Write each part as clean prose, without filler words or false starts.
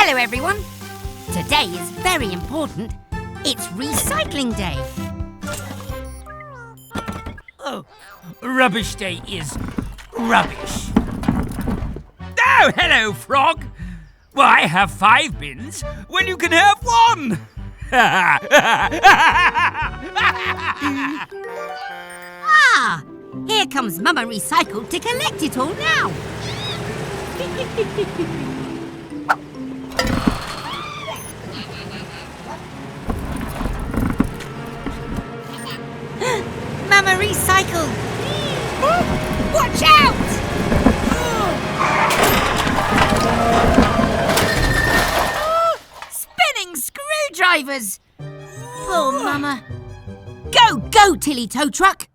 Hello, everyone. Today is very important. It's recycling day. Oh, rubbish day is rubbish. Oh, hello, Frog. Why have 5 bins when you can have 1? Ah, here comes Mama Recycle to collect it all now. Mama Recycle! Watch out! Spinning screwdrivers! Poor Mama. Go, Tilly Tow Truck!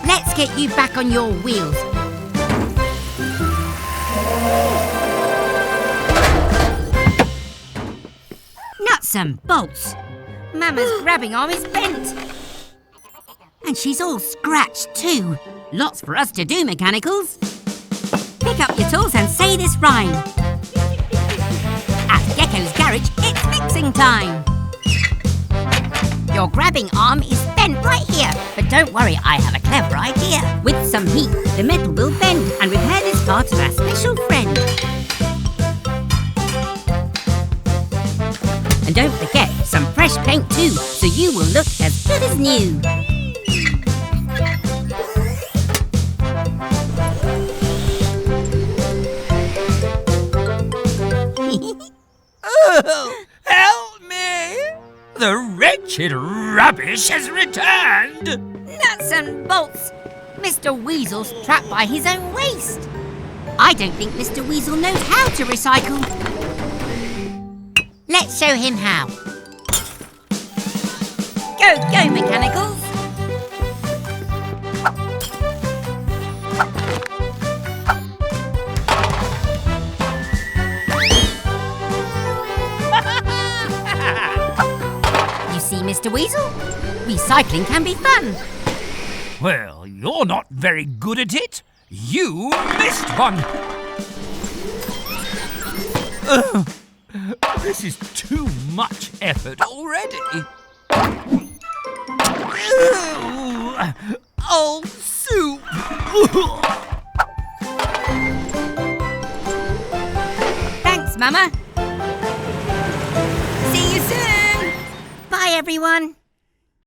Let's get you back on your wheels. Nuts and bolts. Mama's grabbing arm is bent. And she's all scratched too. Lots for us to do, Mechanicals. Pick up your tools and say this rhyme. At Gecko's garage, it's mixing time. Your grabbing arm is bent right here. But don't worry, I have a clever idea. With some heat, the metal will bend and repair this part to our special friend. And don't forget some fresh paint too, so you will look as good as new. Oh, help me! The wretched rubbish has returned! Nuts and bolts! Mr. Weasel's trapped by his own waste. I don't think Mr. Weasel knows how to recycle. Let's show him how. Go, Mechanicals! You see, Mr. Weasel? Recycling can be fun. Well, you're not very good at it. You missed one. This is too much effort already. Old soup. Thanks, Mama. See you soon. Bye, everyone.